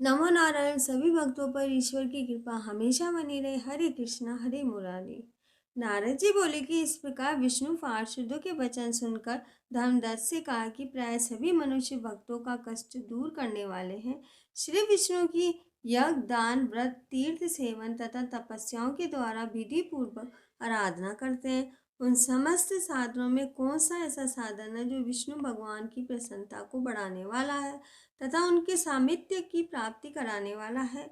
नमो नारायण। सभी भक्तों पर ईश्वर की कृपा हमेशा बनी रहे। हरे कृष्णा हरे मुरारी। नारद जी बोले कि इस प्रकार विष्णु पार्षदों के वचन सुनकर धर्मदत्त से कहा कि प्राय सभी मनुष्य भक्तों का कष्ट दूर करने वाले हैं। श्री विष्णु की यज्ञ दान व्रत तीर्थ सेवन तथा तपस्याओं के द्वारा विधि पूर्वक आराधना करते हैं। उन समस्त साधनों में कौन सा ऐसा साधन है जो विष्णु भगवान की प्रसन्नता को बढ़ाने वाला है तथा उनके सामिप्य की प्राप्ति कराने वाला है।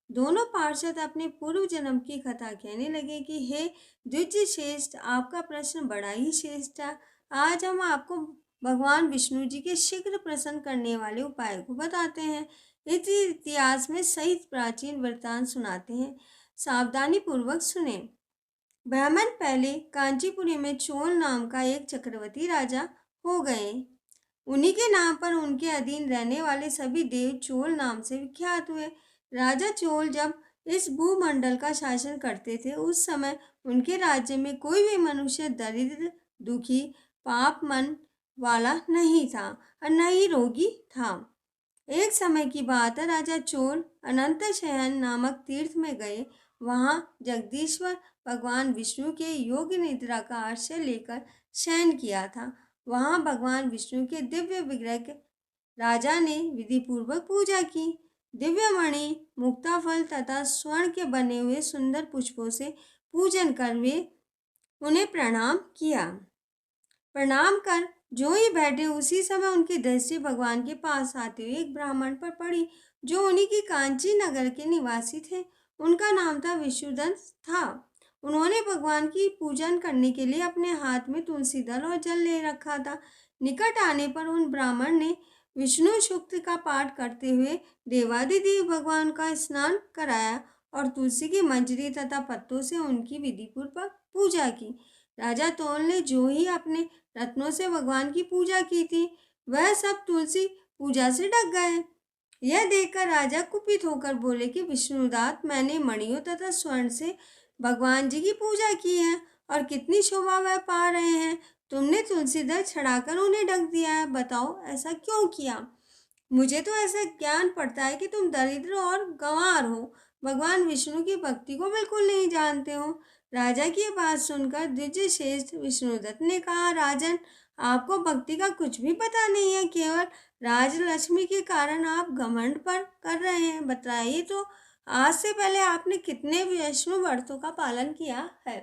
दोनों पार्षद अपने पूर्व जन्म की कथा कहने लगे कि हे द्विज श्रेष्ठ, आपका प्रश्न बड़ा ही श्रेष्ठ है। आज हम आपको भगवान विष्णु जी के शीघ्र प्रसन्न करने वाले उपाय को बताते हैं। इस इतिहास में सही प्राचीन वृत्तांत सुनाते हैं, सावधानी पूर्वक सुने। ब्राह्मण पहले कांचीपुरी में चोल नाम का एक चक्रवर्ती राजा हो गए। उन्हीं के नाम पर उनके अधीन रहने वाले सभी देव चोल नाम से विख्यात हुए। राजा चोल जब इस भूमंडल का शासन करते थे, उस समय उनके राज्य में कोई भी मनुष्य दरिद्र, दुखी, पाप मन वाला नहीं था और न ही रोगी था। एक समय की बात है, राजा चोल अनंत शयन नामक तीर्थ में गए। वहां जगदीश्वर भगवान विष्णु के योग निद्रा का आश्रय लेकर शयन किया था। वहां भगवान विष्णु के दिव्य विग्रह के राजा ने विधि पूर्वक पूजा की। दिव्य मणि, मुक्ताफल तथा स्वर्ण के बने हुए सुंदर पुष्पों से पूजन कर वे उन्हें प्रणाम किया। प्रणाम कर जो ही बैठे, उसी समय उनकी दृष्टि भगवान के पास आते हुए एक ब्राह्मण पर पड़ी जो उन्हीं की कांची नगर के निवासी थे। उनका नाम था विष्णुदत्त था। उन्होंने भगवान की पूजन करने के लिए अपने हाथ में तुलसी दल और जल ले रखा था। निकट आने पर उन ब्राह्मण ने विष्णु सूक्त का पाठ करते हुए देवादिदेव भगवान का स्नान कराया और तुलसी की मंजरी तथा पत्तों से उनकी विधि पूर्वक पूजा की। राजा तोल ने जो ही अपने रत्नों से भगवान की पूजा की थी, वह सब तुलसी पूजा से ढक गए। यह देखकर राजा कुपित होकर बोले कि विष्णुदात, मैंने मणियों तथा स्वर्ण से भगवान जी की पूजा की है और कितनी शोभा वह पा रहे हैं। तुमने तुलसी दल चढ़ाकर उन्हें ढक दिया है। बताओ ऐसा क्यों किया? मुझे तो ऐसा ज्ञान पड़ता है कि तुम दरिद्र और गंवार हो, भगवान विष्णु की भक्ति को बिल्कुल नहीं जानते हो। राजा की बात सुनकर द्विज श्रेष्ठ विष्णुदत्त ने कहा, राजन, आपको भक्ति का कुछ भी पता नहीं है। केवल राजलक्ष्मी के कारण आप घमंड पर कर रहे हैं। बताइए तो, आज से पहले आपने कितने विष्णु व्रतों का पालन किया है?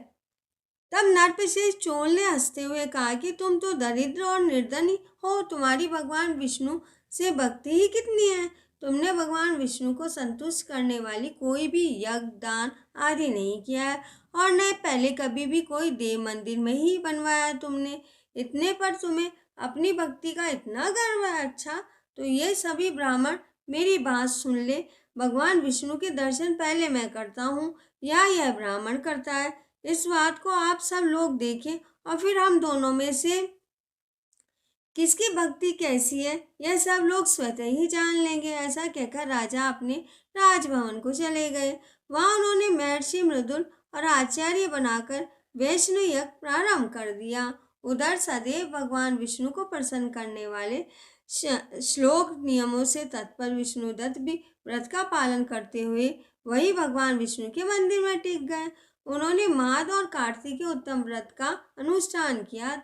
तब नरपिशाच चोल ने हंसते हुए कहा कि तुम तो दरिद्र और निर्धन हो, तुम्हारी भगवान विष्णु से भक्ति ही कितनी है। तुमने भगवान विष्णु को संतुष्ट करने वाली कोई भी यज्ञ दान आदि नहीं किया है और न पहले कभी भी कोई देव मंदिर में ही बनवाया तुमने। इतने पर तुम्हें अपनी भक्ति का इतना गर्व है। अच्छा, तो ये सभी ब्राह्मण मेरी बात सुन ले। भगवान विष्णु के दर्शन पहले मैं करता हूँ या यह ब्राह्मण करता है। इस बात को आप सब लोग देखें और फिर हम दोनों में से किसकी भक्ति कैसी है, यह सब लोग स्वतः ही जान लेंगे। ऐसा कहकर राजा अपने राजभवन को चले गए। वहां उन्होंने महर्षि मृदुल और आचार्य बनाकर वैष्णव यज्ञ प्रारंभ कर दिया। उधर सदैव भगवान विष्णु को प्रसन्न करने वाले श्लोक नियमों से तत्पर विष्णुदत्त भी व्रत का पालन करते हुए वही भगवान विष्णु के मंदिर में टिक गए। उन्होंने माघ और कार्तिक के उत्तम व्रत का अनुष्ठान किया,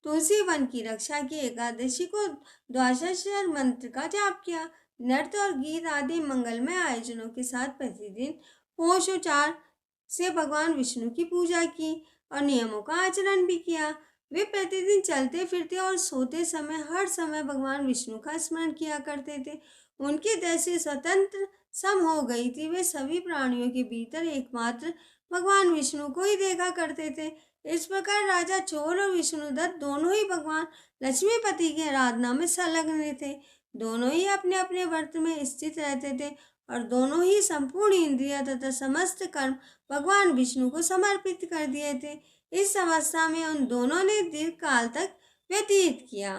तुलसी वन की रक्षा की, एकादशी को द्वादशाक्षर मंत्र का जाप किया, नृत्य और गीत आदि मंगलमय आयोजनों के साथ प्रतिदिन पोषोचार से भगवान विष्णु की पूजा की और नियमों का आचरण भी किया। वे प्रतिदिन चलते फिरते और सोते समय हर समय भगवान विष्णु का स्मरण किया करते थे। उनकी दृष्टि स्वतंत्र सम हो गई थी। वे सभी प्राणियों के भीतर एकमात्र भगवान विष्णु को ही देखा करते थे। इस प्रकार राजा चोल और विष्णुदत्त दोनों ही भगवान लक्ष्मीपति की आराधना में संलग्न थे। दोनों ही अपने अपने व्रत में स्थित रहते थे और दोनों ही संपूर्ण इंद्रिया तथा समस्त कर्म भगवान विष्णु को समर्पित कर दिए थे। इस अवस्था में उन दोनों ने दीर्घ काल तक व्यतीत किया।